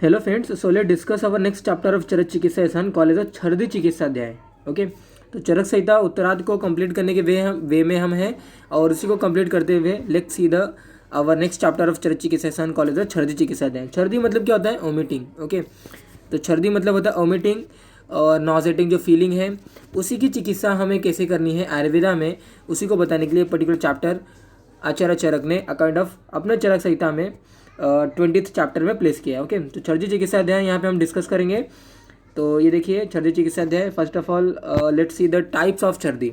Hello friends, so let discuss our next chapter of Charak Chikitsa Ehsan college of छर्दी चिकित्सा अध्याय। Okay, तो चरक संहिता उत्तरार्ध को कंप्लीट करने के वे में हम हैं और उसी को कंप्लीट करते हुए let's see the our next chapter of Charak Chikitsa Ehsan college of छर्दी चिकित्सा अध्याय। छर्दी मतलब क्या होता है? ओमिटिंग। ओके, तो छर्दी मतलब होता है ओमिटिंग और नॉजेटिंग जो फीलिंग है उसी की चिकित्सा हमें कैसे करनी है आयुर्वेदा में, उसी को बताने के लिए पर्टिकुलर चैप्टर आचार्य चरक ने काइंड ऑफ अपने चरक संहिता में 20th चैप्टर में प्लेस किया है। ओके, तो छर्दी चिकित्सा अध्याय यहाँ पे हम डिस्कस करेंगे। तो ये देखिए छर्दी चिकित्सा अध्याय। First of all let's see the types of छर्दी।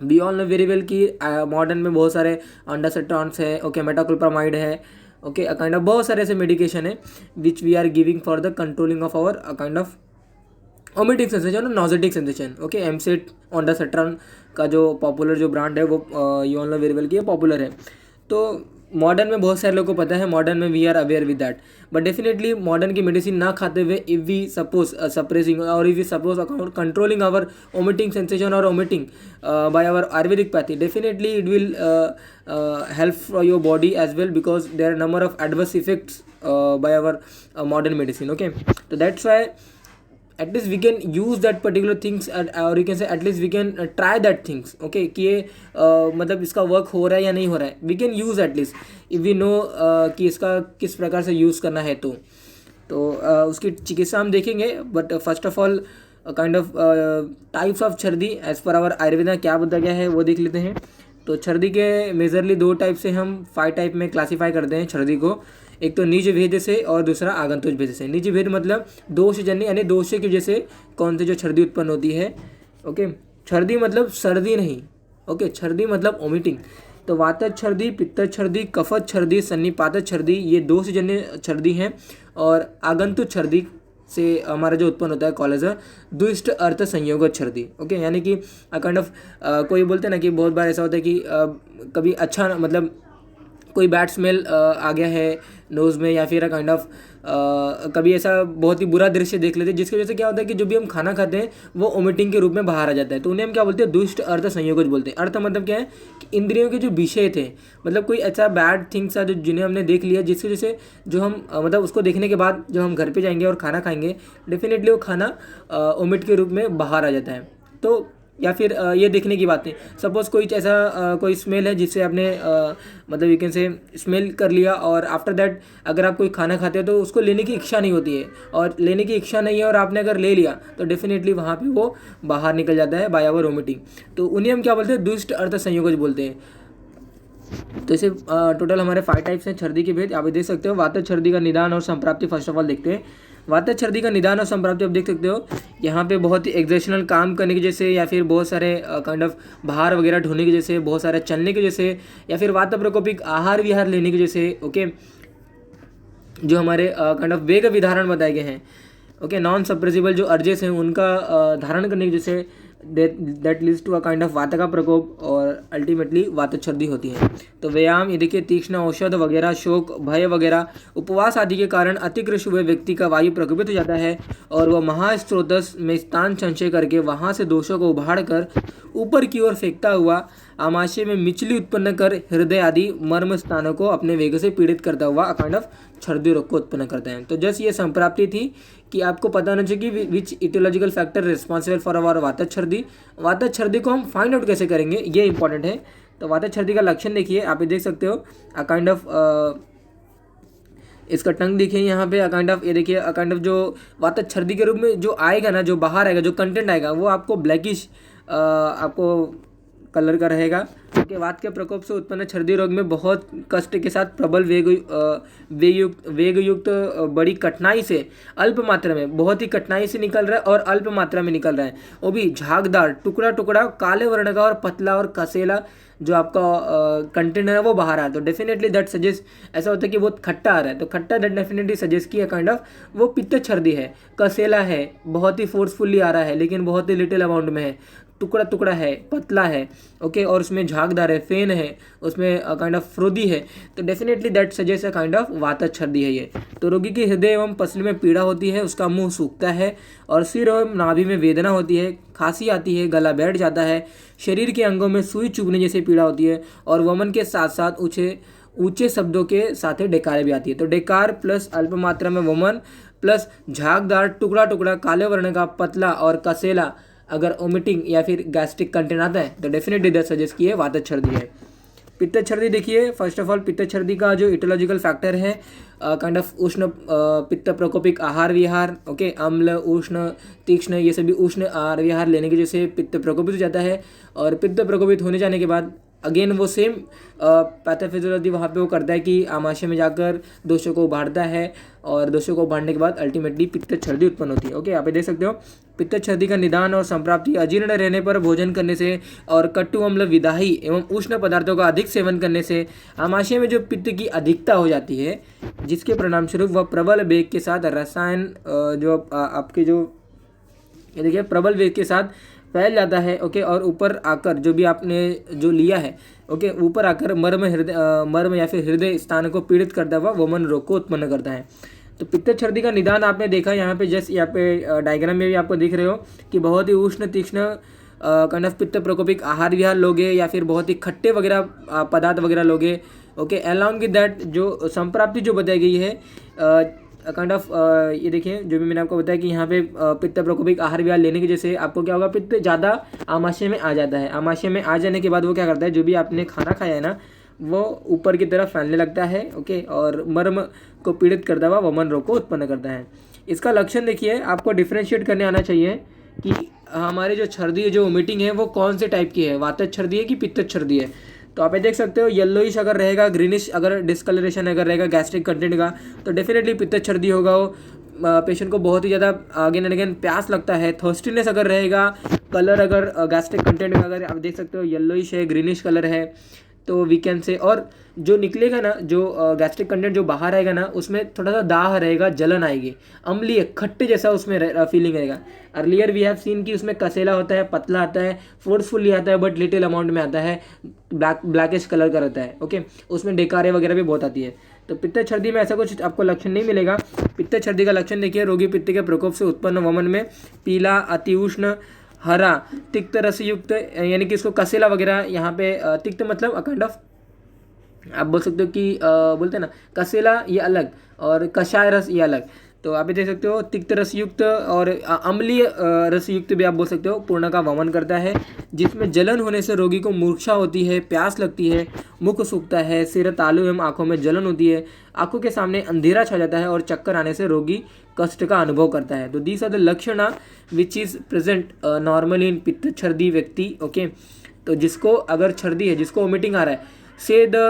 We all know very well कि मॉडर्न में बहुत सारे अंडासेट्रॉन्स है, ओके, मेटाक्लोप्रामाइड है, ओके, काइंड ऑफ बहुत सारे ऐसे मेडिकेशन है which we are giving for the controlling of our kind of emetic sensation और nauseatic sensation. Okay, Emset ondansetron का जो पॉपुलर जो ब्रांड है वो you all know very well कि ये पॉपुलर है। तो मॉडर्न में बहुत सारे लोगों को पता है, मॉडर्न में we are aware with that, but definitely modern की मेडिसिन ना खाते हुए इफ़ वी सपोज सप्रेसिंग और if we suppose controlling our vomiting sensation और vomiting by our Ayurvedic pathy, definitely it will help for your body as well because there are number of adverse effects by our modern medicine. Okay, so that's why at least we can use that particular things or you can say at least we can try that things. Okay, कि ये मतलब इसका work हो रहा है या नहीं हो रहा है, we can use at least if we know कि इसका किस प्रकार से यूज़ करना है। तो उसकी चिकित्सा हम देखेंगे, but first of all kind of types of छर्दी एज पर आवर आयुर्वेदा क्या बताया गया है वो देख लेते हैं। तो छर्दी के मेजरली दो टाइप से हम 5 टाइप में क्लासीफाई करते हैं छर्दी को। एक तो निज भेद से और दूसरा आगंतुक भेद से। निज भेद मतलब दोषजन्य यानी दोष की वजह से कौन सी जो छर्दी उत्पन्न होती है। ओके, छर्दी मतलब सर्दी नहीं। ओके, छर्दी मतलब ओमिटिंग। तो वातज छर्दी, पित्तज छर्दी, कफज छर्दी, सन्निपातज छर्दी ये दोषजन्य छर्दी हैं। और आगंतुक छर्दी से हमारा जो उत्पन्न होता है कॉलेज दुष्ट अर्थ संयोग छर्दी। ओके, यानी कि काइंड ऑफ कोई बोलते हैं ना कि बहुत बार ऐसा होता है कि कभी अच्छा मतलब कोई बैड स्मेल आ गया है नोज़ में, या फिर काइंड ऑफ कभी ऐसा बहुत ही बुरा दृश्य देख लेते हैं जिसकी वजह से क्या होता है कि जो भी हम खाना खाते हैं वो वोमिटिंग के रूप में बाहर आ जाता है। तो उन्हें हम क्या बोलते हैं? दुष्ट अर्थ संयोगज बोलते हैं। अर्थ मतलब क्या है कि इंद्रियों के जो विषय थे, मतलब कोई ऐसा बैड थिंग्स जो जिन्हें हमने देख लिया जिसकी वजह से जो हम मतलब उसको देखने के बाद जब हम घर पर जाएंगे और खाना खाएंगे डेफिनेटली वो खाना वोमिट के रूप में बाहर आ जाता है। तो या फिर ये देखने की बात है, सपोज़ कोई ऐसा कोई स्मेल है जिससे आपने मतलब यू कैन से स्मेल कर लिया और आफ्टर दैट अगर आप कोई खाना खाते हो तो उसको लेने की इच्छा नहीं होती है, और लेने की इच्छा नहीं है और आपने अगर ले लिया तो डेफिनेटली वहाँ पे वो बाहर निकल जाता है बाय आवर वोमिटिंग। तो उन्हें हम क्या बोलते हैं? दुष्ट अर्थ संयोगज बोलते हैं। तो इसे टोटल हमारे 5 टाइप्स हैं छर्दी के भेद, आप देख सकते हो। वातज छर्दी का निदान और संप्राप्ति फर्स्ट ऑफ ऑल देखते हैं। वातज छर्दी का निदान और संप्राप्ति आप देख सकते हो यहाँ पे बहुत ही एक्सर्शनल काम करने की वजह से, या फिर बहुत सारे काइंड ऑफ भार वगैरह ढोने की वजह से, बहुत सारे चलने की वजह से, या फिर वात प्रकोपिक आहार विहार लेने की वजह से, ओके, जो हमारे काइंड ऑफ वेग विधारण बताए गए हैं, ओके, नॉन सप्रेसिबल जो अर्जेस हैं उनका धारण करने की वजह से that leads to a kind of वात का प्रकोप और अल्टीमेटली वात छर्दी होती है। तो व्यायाम, ये देखिए, तीक्ष्ण औषध वगैरह, शोक, भय वगैरह, उपवास आदि के कारण अतिकृष्ट हुए व्यक्ति का वायु प्रकोपित हो जाता है और वह महास्त्रोतस में स्थान संचय करके वहाँ से दोषों को उभाड़ कर ऊपर की ओर फेंकता हुआ आमाशय में मिचली उत्पन्न कर हृदय आदि मर्म स्थानों को अपने वेग से पीड़ित करता हुआ काइंड ऑफ छर्दी रोग को उत्पन्न करते हैं। तो जस्ट ये संप्राप्ति थी कि आपको पता होना चाहिए कि which etiological factor responsible for our वातज छर्दी। वातज छर्दी को हम फाइंड आउट कैसे करेंगे ये इंपॉर्टेंट है। तो वातज छर्दी का लक्षण देखिए, आप ये देख सकते हो काइंड ऑफ इसका टंग देखिए यहाँ पे काइंड ऑफ, ये देखिए काइंड ऑफ जो वातज छर्दी के रूप में जो आएगा ना, जो बाहर आएगा, जो कंटेंट आएगा वो आपको ब्लैकिश आपको कलर का रहेगा। क्योंकि वात के प्रकोप से उत्पन्न छर्दी रोग में बहुत कष्ट के साथ प्रबल वेग युक्त बड़ी कठिनाई से अल्प मात्रा में, बहुत ही कठिनाई से निकल रहा है और अल्प मात्रा में निकल रहा है, वो भी झागदार टुकड़ा टुकड़ा काले वर्ण का और पतला और कसेला जो आपका कंटेंट है वो बाहर आ रहा है। तो डेफिनेटली दैट सजेस्ट, ऐसा होता है कि बहुत खट्टा आ रहा है तो खट्टा दैट डेफिनेटली सजेस्ट किया काइंड ऑफ वो पित्त छर्दी है। कसेला है, बहुत ही फोर्सफुली आ रहा है लेकिन बहुत ही लिटिल अमाउंट में है, टुकड़ा टुकड़ा है, पतला है, ओके, और उसमें झागदार है, फेन है, उसमें काइंड ऑफ फ्रोदी है। तो definitely that suggest a kind of वातज छर्दी है ये। तो रोगी की हृदय एवं पसली में पीड़ा होती है, उसका मुंह सूखता है और सिर एवं नाभि में वेदना होती है, खांसी आती है, गला बैठ जाता है, शरीर के अंगों में सुई चुभने जैसी पीड़ा होती है और वमन के साथ साथ ऊंचे शब्दों के साथ ही डेकार भी आती है। तो डेकार प्लस अल्प मात्रा में वमन प्लस झागदार टुकड़ा टुकड़ा काले वर्ण का पतला और कसेला अगर ओमिटिंग या फिर गैस्ट्रिक कंटेंट आता है तो डेफिनेटली दैट सजेस्ट की है वातच्छर्दी है। पित्तच्छर्दी देखिए, फर्स्ट ऑफ ऑल पित्तच्छर्दी का जो इटोलॉजिकल फैक्टर है काइंड ऑफ उष्ण पित्त प्रकोपिक आहार विहार, ओके, अम्ल उष्ण तीक्ष्ण ये सभी उष्ण आहार विहार लेने की वजह से पित्त प्रकोपित हो जाता है। और पित्त प्रकोपित होने जाने के बाद अगेन वो सेम पैथोफिजियोलॉजी वहाँ पे वो करता है कि आमाशय में जाकर दोषों को उभारता है और दोषों को उभारने के बाद अल्टीमेटली पित्तच्छर्दी उत्पन्न होती है। ओके, आप देख सकते हो पित्तच्छर्दी का निदान और संप्राप्ति अजीर्ण रहने पर भोजन करने से और कट्टु अम्ल विदाही एवं उष्ण पदार्थों का अधिक सेवन करने से आमाशय में जो पित्त की अधिकता हो जाती है, जिसके परिणाम स्वरूप वह प्रबल वेग के साथ रसायन जो आपके जो ये देखिए प्रबल वेग के साथ फैल जाता है। ओके, और ऊपर आकर जो भी आपने जो लिया है, ओके, ऊपर आकर मर्म या फिर हृदय स्थान को पीड़ित करता हुआ वमन रोग को उत्पन्न करता है। तो पित्तच्छर्दी का निदान आपने देखा यहाँ पे, जस्ट यहाँ पे डायग्राम में भी आपको दिख रहे हो कि बहुत ही उष्ण तीक्ष्ण काइंड ऑफ पित्त प्रकोपिक आहार विहार लोगे या फिर बहुत ही खट्टे वगैरह पदार्थ वगैरह लोगे। ओके, अलॉन्ग विद दैट जो संप्राप्ति जो बताई गई है काइंड ऑफ ये देखिए जो भी मैंने आपको बताया कि यहाँ पे पित्त प्रकोपिक आहार विहार लेने की वजह से आपको क्या होगा, पित्त ज़्यादा आमाशय में आ जाता है। आमाशय में आ जाने के बाद वो क्या करता है, जो भी आपने खाना खाया है ना वो ऊपर की तरफ फैलने लगता है। ओके, और मर्म को पीड़ित करता हुआ वमन रोग को उत्पन्न करता है। इसका लक्षण देखिए, आपको डिफ्रेंशिएट करने आना चाहिए कि हमारे जो छर्दी है, जो वोमिटिंग है वो कौन से टाइप की है, वातच्छर्दी है कि पित्तच्छर्दी है। तो आप ये देख सकते हो येलोइश अगर रहेगा, ग्रीनिश अगर डिस्कलरेशन अगर रहेगा गैस्ट्रिक कंटेंट का तो डेफिनेटली पित्तच्छर्दी होगा। वो पेशेंट को बहुत ही ज़्यादा अगेन एंड अगेन प्यास लगता है। थर्स्टीनेस अगर रहेगा, कलर अगर गैस्ट्रिक कंटेंट का अगर आप देख सकते हो येलोइश है, ग्रीनिश कलर है तो वी कैन से, और जो निकलेगा ना, जो गैस्ट्रिक कंटेंट जो बाहर आएगा ना उसमें थोड़ा सा दाह रहेगा, जलन आएगी, अम्लीय खट्टे जैसा उसमें फीलिंग रहेगा। अर्लियर वी हैव सीन कि उसमें कसेला होता है, पतला आता है, फोर्सफुली आता है बट लिटिल अमाउंट में आता है, ब्लैकिश कलर का रहता है। ओके, उसमें डेकारे वगैरह भी बहुत आती है। तो पित्तच्छर्दी में ऐसा कुछ आपको लक्षण नहीं मिलेगा। पित्तच्छर्दी का लक्षण देखिए, रोगी पित्त के प्रकोप से उत्पन्न वमन में पीला, अतिउष्ण, हरा, तिक्त रस युक्त, यानी कि इसको कसेला वगैरह यहाँ पे तिक्त मतलब काइंड ऑफ आप बोल सकते हो कि बोलते हैं ना कसेला ये अलग और कषाय रस ये अलग। तो आप ये देख सकते हो तिक्त रसयुक्त और अम्लीय रसयुक्त भी आप बोल सकते हो पूर्ण का वमन करता है, जिसमें जलन होने से रोगी को मूर्छा होती है, प्यास लगती है, मुख सूखता है, सिर तालु एवं आंखों में जलन होती है, आंखों के सामने अंधेरा छा जाता है और चक्कर आने से रोगी कष्ट का अनुभव करता है। तो दीज आर द लक्षण which is present normally in पित्तच्छर्दी व्यक्ति। ओके, तो जिसको अगर छर्दी है, जिसको वोमिटिंग आ रहा है, say the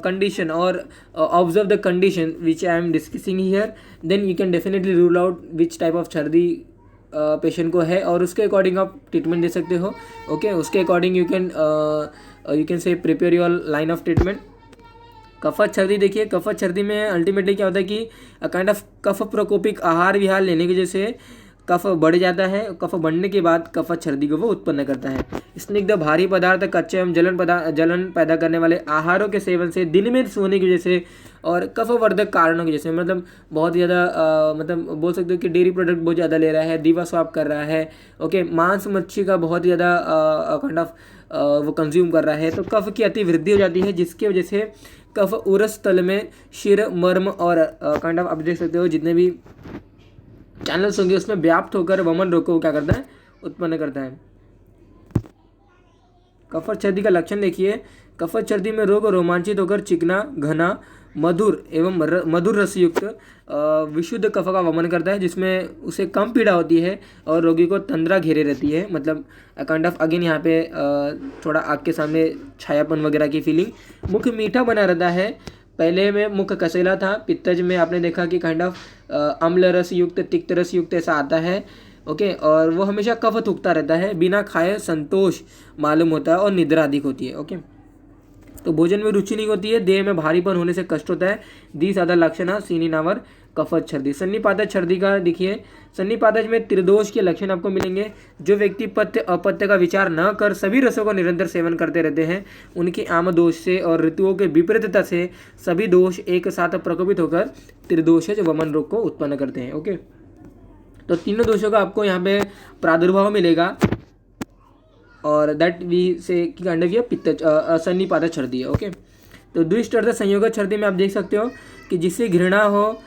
condition or observe the condition which I am discussing here, then you can definitely rule out which type of छर्दी पेशेंट को है और उसके अकॉर्डिंग आप ट्रीटमेंट दे सकते हो। ओके, उसके according you can say prepare your line of treatment. कफत छर्दी देखिए, कफत छर्दी में अल्टीमेटली क्या होता है कि काइंड ऑफ कफ प्रकोपिक आहार विहार लेने की वजह से कफ बढ़ जाता है। कफ बढ़ने के बाद कफत छर्दी को वो उत्पन्न करता है। स्निग्ध भारी पदार्थ, कच्चे एवं जलन पैदा करने वाले आहारों के सेवन से, दिन में सोने की वजह से और कफवर्धक कारणों की वजह से, मतलब बहुत ज़्यादा मतलब बोल सकते हो कि डेयरी प्रोडक्ट बहुत ज़्यादा ले रहा है, दीवा स्वाप कर रहा है, ओके, मांस मच्छी का बहुत ज़्यादा काइंड ऑफ वो कंज्यूम कर रहा है, तो कफ की अति वृद्धि हो जाती है, जिसकी वजह से कफ उरस तल में शिर, मर्म और काइंड ऑफ आप देख सकते हो जितने भी चैनल्स होंगे उसमें व्याप्त होकर वमन रोग को क्या करता है, उत्पन्न करता है। कफत छर्दी का लक्षण देखिए, कफत छर्दी में रोग रोमांचित होकर चिकना, घना, मधुर एवं मधुर रसयुक्त विशुद्ध कफ का वमन करता है, जिसमें उसे कम पीड़ा होती है और रोगी को तंद्रा घेरे रहती है, मतलब काइंड ऑफ अगेन यहाँ पे थोड़ा आँख के सामने छायापन वगैरह की फीलिंग। मुख मीठा बना रहता है, पहले में मुख कसेला था, पित्तज में आपने देखा कि काइंड ऑफ अम्ल रस युक्त, तिक्त रस युक्त ऐसा आता है। ओके, और वो हमेशा कफ थूकता रहता है, बिना खाए संतोष मालूम होता है और निद्रा अधिक होती है। ओके, तो भोजन में रुचि नहीं होती है, देह में भारीपन होने से कष्ट होता है। दीज आर द लक्षण सीन इन आवर कफत छर्दी। सन्निपातज छर्दी का देखिए, सन्निपातज में त्रिदोष के लक्षण आपको मिलेंगे। जो व्यक्ति पथ्य अपत्य का विचार न कर सभी रसों का निरंतर सेवन करते रहते हैं, उनकी आम दोष से और ऋतुओं के विपरीतता से सभी दोष एक साथ प्रकोपित होकर त्रिदोषज वमन रोग को उत्पन्न करते हैं। ओके, तो तीनों दोषों का आपको यहाँ पे प्रादुर्भाव मिलेगा और दैट वी से काइंड ऑफ ये पित्त सन्निपातज छर्दी है। ओके, तो द्विष्ट अर्थ संयोगक छर्दी में आप देख सकते हो कि जिससे घृणा हो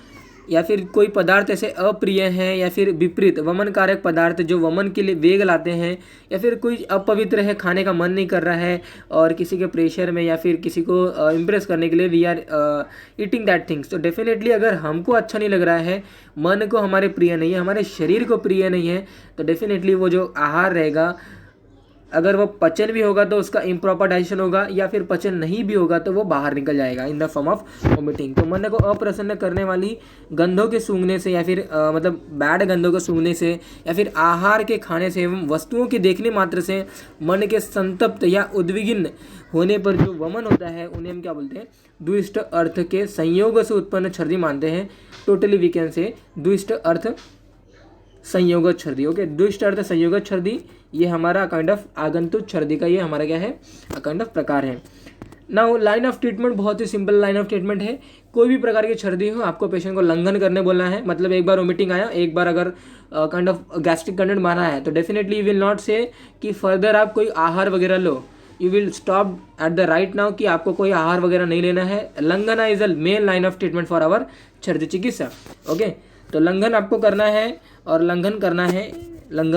या फिर कोई पदार्थ ऐसे अप्रिय हैं या फिर विपरीत वमन कारक पदार्थ जो वमन के लिए वेग लाते हैं, या फिर कोई अपवित्र है, खाने का मन नहीं कर रहा है और किसी के प्रेशर में या फिर किसी को इम्प्रेस करने के लिए we are eating that things. तो डेफिनेटली अगर हमको अच्छा नहीं लग रहा है, मन को हमारे प्रिय नहीं है, हमारे शरीर को प्रिय नहीं है, तो डेफिनेटली वो जो आहार रहेगा अगर वो पचन भी होगा तो उसका इम्प्रॉपर डाइजेशन होगा, या फिर पचन नहीं भी होगा तो वो बाहर निकल जाएगा in the form of vomiting. तो मन को अप्रसन्न करने वाली गंधों के सूंघने से या फिर मतलब बैड गंधों को सूंघने से या फिर आहार के खाने से एवं वस्तुओं के देखने मात्र से मन के संतप्त या उद्विग्न होने पर जो वमन होता है उन्हें हम क्या बोलते हैं, द्विष्ट अर्थ के संयोग से उत्पन्न छर्दी मानते हैं। Totally we can say द्विष्ट earth संयोगक छर्दी। Okay, द्विष्ट अर्थ संयोगक छर्दी ये हमारा काइंड ऑफ आगंतुक छर्दी का ये हमारा क्या है, काइंड ऑफ प्रकार है। नाउ लाइन ऑफ ट्रीटमेंट बहुत ही सिंपल लाइन ऑफ ट्रीटमेंट है। कोई भी प्रकार की छर्दी हो आपको पेशेंट को लंघन करने बोलना है। मतलब एक बार वोमिटिंग आया, एक बार अगर काइंड ऑफ गैस्ट्रिक कंटेंट माना है तो डेफिनेटली यू विल नॉट से कि फर्दर आप कोई आहार वगैरह लो। You will stop at the right now कि आपको कोई आहार वगैरह नहीं लेना है। लंघना is a main line of treatment for our छर्दी चिकित्सा। ओके, तो लंघन आपको करना है और लंघन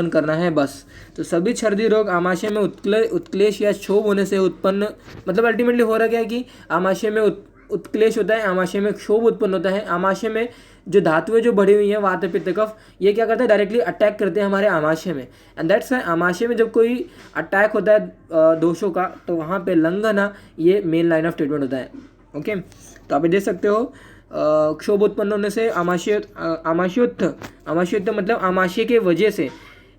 करना है बस। तो सभी छर्दी रोग आमाशय में उत्क्लेश या क्षोभ होने से उत्पन्न, मतलब अल्टीमेटली हो रहा क्या है कि आमाशय में उत्क्लेश होता है, आमाशय में क्षोभ उत्पन्न होता है। आमाशय में जो धातुएं जो बढ़ी हुई हैं वात पित्त कफ, ये क्या करता है, डायरेक्टली अटैक करते हैं हमारे आमाशय में। एंड दैट्स वाई आमाशय में जब कोई अटैक होता है दोषों का, तो वहाँ पे लंघना ये मेन लाइन ऑफ ट्रीटमेंट होता है। ओके, तो आप देख सकते हो क्षोभ उत्पन्न होने से आमाशयोत्थ मतलब आमाशय के वजह से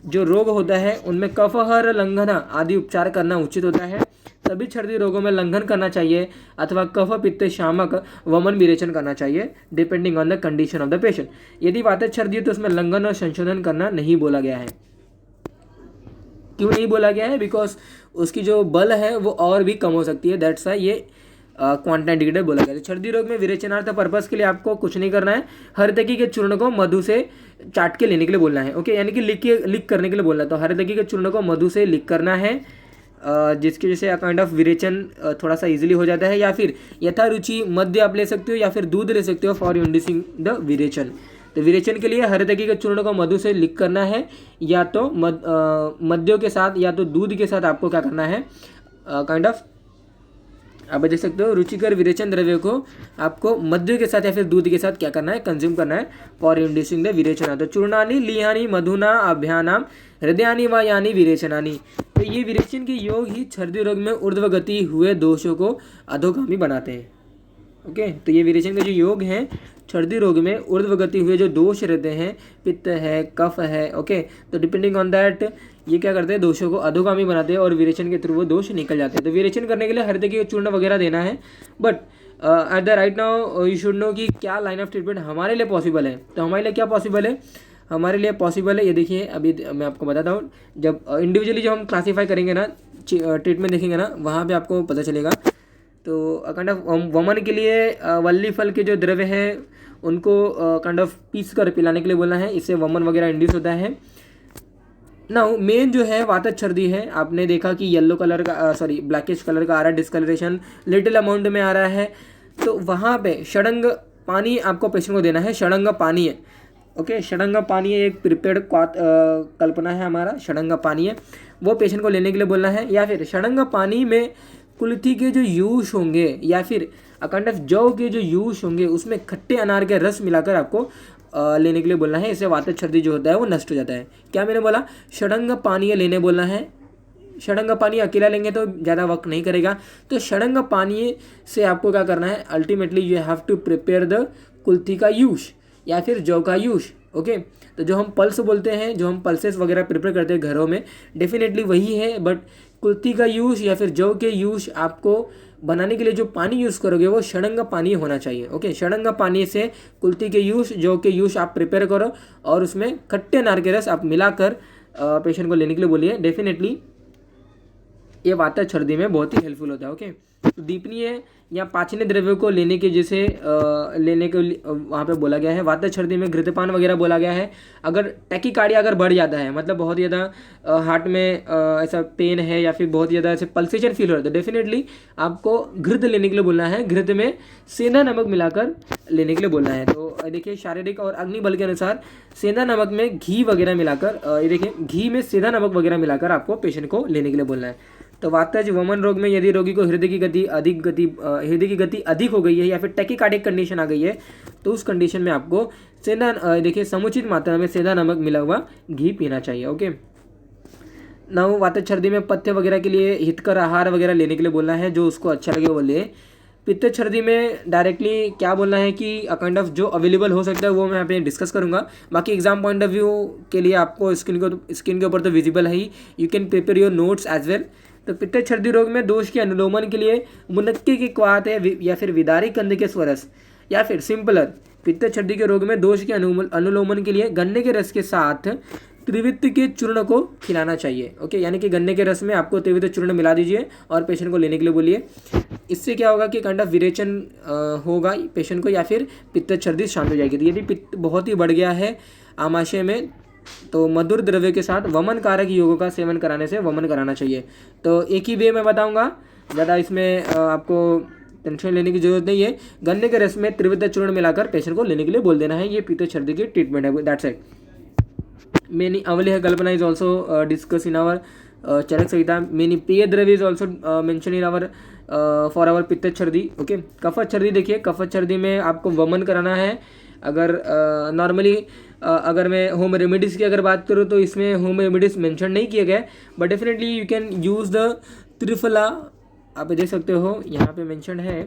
जो रोग होता है उनमें कफहर लंघना आदि उपचार करना उचित होता है। सभी छर्दी रोगों में लंघन करना चाहिए अथवा कफ पित्त शामक वमन विरेचन करना चाहिए depending on the condition of the patient. यदि वातज छर्दी है तो उसमें लंघन और संशोधन करना नहीं बोला गया है। क्यों नहीं बोला गया है? बिकॉज उसकी जो बल है वो और भी कम हो सकती है। दैट्स वाई ये क्वांटिटेटिव बोला गया है। छर्दी रोग में विरेचनार्थ पर्पस के लिए आपको कुछ नहीं करना है। हरदकी के चूर्ण को मधु से चाट के लेने के लिए बोलना है। ओके, यानी कि लिख करने के लिए बोलना है। तो हरदकी के चूर्ण को मधु से लिख करना है, जिसकी वजह से काइंड ऑफ विरेचन थोड़ा सा इजीली हो जाता है। या फिर यथारुचि मध्य आप ले सकते हो या फिर दूध ले सकते हो फॉर इंड्यूसिंग द विरेचन। तो विरेचन के लिए हरदकी के चूर्ण को मधु से लिख करना है, या तो मद्यों के साथ या तो दूध के साथ आपको क्या करना है, काइंड ऑफ आप देख सकते हो रुचिकर विरेचन द्रव्य को आपको मध्य के साथ या फिर दूध के साथ क्या करना है, कंज्यूम करना है फॉर इंड्यूसिंग द विरेचना। तो चूर्णानि लिहानि मधुना अभ्यानाम हृदयानि व यानि विरेचनानि। तो ये विरेचन के योग ही छर्दी रोग में ऊर्ध्वगति हुए दोषों को अधोगामी बनाते हैं। ओके, तो ये विरेचन के जो योग हैं छर्दी रोग में ऊर्ध्वगति हुए जो दोष रहते हैं, पित्त है, कफ है, ओके, तो डिपेंडिंग ऑन दैट ये क्या करते हैं, दोषों को अधोगामी बनाते हैं और विरेचन के थ्रू वो दोष निकल जाते हैं। तो विरेचन करने के लिए हरदकी के चूर्ण वगैरह देना है। But at the right now you should know कि क्या लाइन ऑफ ट्रीटमेंट हमारे लिए पॉसिबल है। तो हमारे लिए क्या पॉसिबल है, हमारे लिए पॉसिबल है ये देखिए, अभी मैं आपको बताता हूँ। जब इंडिविजुअली जो हम क्लासीफाई करेंगे ना, ट्रीटमेंट देखेंगे ना, वहाँ पे आपको पता चलेगा। तो काइंड ऑफ वमन के लिए वल्ली फल के जो द्रव्य हैं उनको काइंड ऑफ पीस कर पिलाने के लिए बोलना है, इससे वमन वगैरह इंड्यूस होता है। नाउ मेन जो है वातज छर्दी है, आपने देखा कि येलो कलर का ब्लैकिश कलर का आ रहा है, डिस्कलरेशन लिटिल अमाउंट में आ रहा है। तो वहाँ पे षडंग पानी आपको पेशेंट को देना है। षडंग पानी है, ओके, षडंग पानी है, एक प्रिपेयर्ड कल्पना है हमारा, षडंग पानी है, वो पेशेंट को लेने के लिए बोलना है। या फिर षडंग पानी में कुल्थी के जो यूश होंगे या फिर अकाउंट ऑफ जौ के जो यूश होंगे उसमें खट्टे अनार के रस मिलाकर आपको लेने के लिए बोलना है। इससे वातज छर्दी जो होता है वो नष्ट हो जाता है। क्या मैंने बोला, षडंग पानी लेने बोलना है। षडंग पानी अकेला लेंगे तो ज़्यादा वक्त नहीं करेगा। तो षडंग पानी से आपको क्या करना है, ultimately you have to prepare the कुल्थी का यूश या फिर जौ का यूश। ओके, तो जो हम पल्स बोलते हैं, जो हम पल्सेस वगैरह प्रिपेयर करते हैं घरों में, डेफिनेटली वही है। बट कुल्थी का यूश या फिर जौ के यूश आपको बनाने के लिए जो पानी यूज़ करोगे वो षडंग पानी होना चाहिए। ओके, षडंग पानी से कुल्थी के यूश, जौ के यूश आप प्रिपेयर करो और उसमें खट्टे अनार के रस आप मिलाकर पेशेंट को लेने के लिए बोलिए। डेफिनेटली ये वात छर्दी में बहुत ही हेल्पफुल होता है। ओके, तो दीपनीय या पाचनीय द्रव्यों को लेने के जैसे लेने के वहाँ पे बोला गया है। वात छर्दी में घृतपान वगैरह बोला गया है। अगर टैकीकार्डिया अगर बढ़ जाता है, मतलब बहुत ज़्यादा हार्ट में ऐसा पेन है या फिर बहुत ज़्यादा ऐसे पल्सेशन फील हो रहा है, तो डेफिनेटली आपको घृत लेने के लिए बोलना है। घृत में सेंधा नमक मिलाकर लेने के लिए बोलना है। तो देखिए शारीरिक और अग्नि बल के अनुसार सेंधा नमक में घी वगैरह मिलाकर, ये देखिए घी में सेंधा नमक वगैरह मिलाकर आपको पेशेंट को लेने के लिए बोलना है। तो वातज वमन रोग में यदि रोगी को हृदय की गति अधिक हो गई है या फिर टैकीकार्डिक कंडीशन आ गई है, तो उस कंडीशन में आपको सेंधा देखिए समुचित मात्रा में सेंधा नमक मिला हुआ घी पीना चाहिए। ओके, नाउ वातज छर्दी में पथ्य वगैरह के लिए हितकर आहार वगैरह लेने के लिए बोलना है, जो उसको अच्छा लगे वो ले। पित्त छर्दी में डायरेक्टली क्या बोलना है कि काइंड ऑफ जो अवेलेबल हो सकता है वो मैं यहाँ पे डिस्कस करूँगा। बाकी एग्जाम पॉइंट ऑफ व्यू के लिए आपको स्क्रीन के ऊपर तो विजिबल है ही, you can prepare your notes as well. तो पित्त छर्दी रोग में दोष के अनुलोमन के लिए मुनक्के की क्वात है या फिर विदारी कंद के स्वरस, या फिर सिंपलर पित्त छर्दी के रोग में दोष के अनुलोमन के लिए गन्ने के रस के साथ त्रिवित के चूर्ण को खिलाना चाहिए। ओके, यानी कि गन्ने के रस में आपको त्रिवित चूर्ण मिला दीजिए और पेशेंट को लेने के लिए बोलिए। इससे क्या होगा कि काइंड ऑफ विरेचन होगा पेशेंट को, या फिर पित्त छर्दी शांत हो जाएगी। तो यदि पित्त बहुत ही बढ़ गया है आमाशय में, तो मधुर द्रव्य के साथ वमन कारक योगों का सेवन कराने से वमन कराना चाहिए। तो एक ही वे मैं बताऊंगा, ज़्यादा इसमें आपको टेंशन लेने की जरूरत नहीं है। गन्ने के रस में त्रिविध चूर्ण मिलाकर पेशेंट को लेने के लिए बोल देना है। ये पित्त छर्दी की ट्रीटमेंट है, दैट्स इट। मेनी अवलेह कल्पना is also discuss in our Charak Samhita. Many पेय द्रव्य is also mention in our for our पित्त छर्दी। ओके, कफत छर्दी देखिए, कफत छर्दी में आपको वमन कराना है। अगर नॉर्मली अगर मैं होम रेमेडीज़ की अगर बात करूँ तो इसमें होम रेमेडीज़ मेंशन नहीं किया गया, but definitely you can use the triphala. आप देख सकते हो यहाँ पे मेंशन है,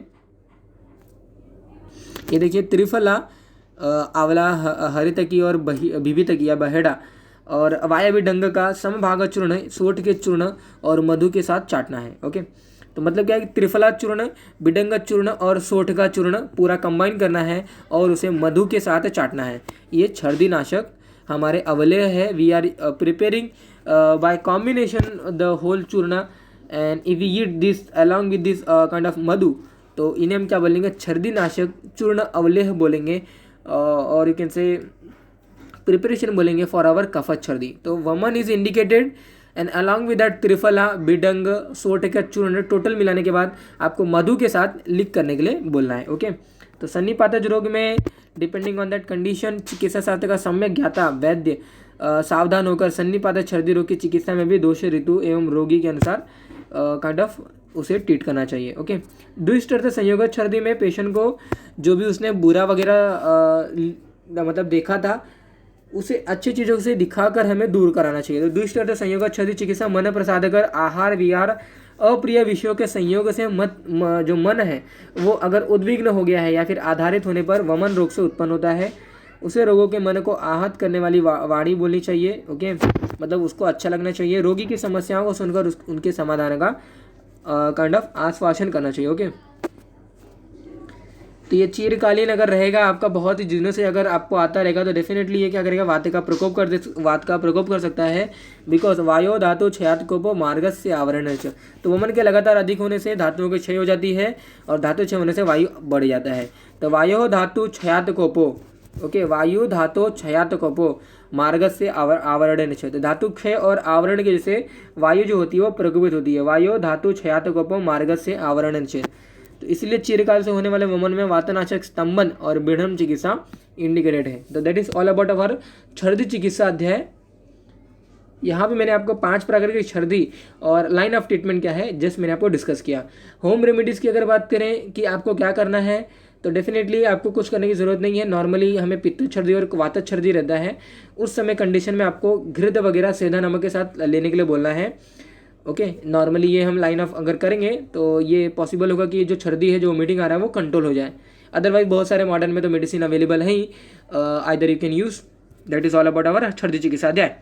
ये देखिए त्रिफला, आंवला, हरितकी और भिभितकी या बहेड़ा और वायव्य डंग का समभाग चूर्ण सोठ के चूर्ण और मधु के साथ चाटना है। ओके, तो मतलब क्या है कि त्रिफला चूर्ण, बिडंग चूर्ण और सोठ का चूर्ण पूरा कंबाइन करना है और उसे मधु के साथ चाटना है। ये छर्दी नाशक हमारे अवलेह है। We are preparing by combination the whole चूर्ण and if we eat this along with this kind of मधु, तो इन्हें हम क्या बोलेंगे, छर्दी नाशक चूर्ण अवलेह बोलेंगे, और यू कैन से प्रिपरेशन बोलेंगे फॉर आवर कफत छर्दी। तो वमन is indicated and along with that triphala, बिडंग, सोठ का चूर्ण टोटल मिलाने के बाद आपको मधु के साथ लिक करने के लिए बोलना है। ओके, तो सन्निपातज रोग में डिपेंडिंग ऑन दैट कंडीशन चिकित्सा शास्त्र का सम्यक ज्ञाता वैद्य सावधान होकर सन्निपातज छर्दी रोग की चिकित्सा में भी दोष ऋतु एवं रोगी के अनुसार काइंड ऑफ उसे ट्रीट करना चाहिए। ओके, दुष्ट अर्थ संयोगत छर्दी में पेशेंट को जो भी उसने बुरा वगैरह मतलब देखा था उसे अच्छी चीज़ों से दिखाकर हमें दूर कराना चाहिए। तो दुष्ट अर्थ संयोग छर्दी चिकित्सा मन प्रसादकर आहार विहार अप्रिय विषयों के संयोग से जो मन है वो अगर उद्विग्न हो गया है या फिर आधारित होने पर वमन रोग से उत्पन्न होता है, उसे रोगों के मन को आहत करने वाली वाणी बोलनी चाहिए। ओके, मतलब उसको अच्छा लगना चाहिए। रोगी की समस्याओं को सुनकर उनके समाधान का काइंड ऑफ आश्वासन करना चाहिए। ओके, तो ये चिरकालीन अगर रहेगा आपका बहुत ही दिनों से अगर आपको आता रहेगा तो डेफिनेटली ये क्या करेगा, वात का प्रकोप कर सकता है। बिकॉज वायो धातु क्षयातकोपो मार्गस से आवरण। तो वमन के लगातार अधिक होने से धातुओं की क्षय हो जाती है और धातु क्षय होने से वायु बढ़ जाता है। तो वायो धातु क्षयातकोपो, ओके, वायु धातु क्षयातकोपो मार्गस से आवरण। तो धातु क्षय और आवरण के जैसे वायु जो होती है वो प्रकोपित होती है। वायु धातु क्षयातकोपो मार्गस से आवरण। तो इसलिए चिरकाल से होने वाले वमन में वातनाशक स्तंभन और बीढ़म चिकित्सा इंडिकेटेड है। तो that is all about our छर्दी चिकित्सा अध्याय। यहाँ पे मैंने आपको 5 प्रकार की छर्दी और लाइन ऑफ ट्रीटमेंट क्या है जस्ट मैंने आपको डिस्कस किया। होम रेमेडीज़ की अगर बात करें कि आपको क्या करना है, तो डेफिनेटली आपको कुछ करने की ज़रूरत नहीं है। नॉर्मली हमें पित्त छर्दी और वात छर्दी रहता है, उस समय कंडीशन में आपको घृत वगैरह सेंधा नमक के साथ लेने के लिए बोलना है। ओके, नॉर्मली ये हम लाइन ऑफ अगर करेंगे तो ये पॉसिबल होगा कि जो छर्दी है, जो वोमिटिंग आ रहा है वो कंट्रोल हो जाए। अदरवाइज बहुत सारे मॉडर्न में तो मेडिसिन अवेलेबल है ही, either you can use. That is all about our छर्दी चिकित्सा अध्याय।